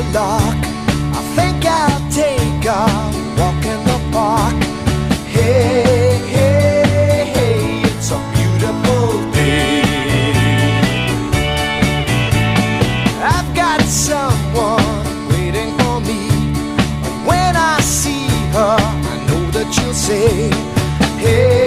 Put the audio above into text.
your luck, I think I'll take a walk in the park. Hey, hey, hey, it's a beautiful day. I've got someone waiting for me. When I see her, I know that she'll say, hey.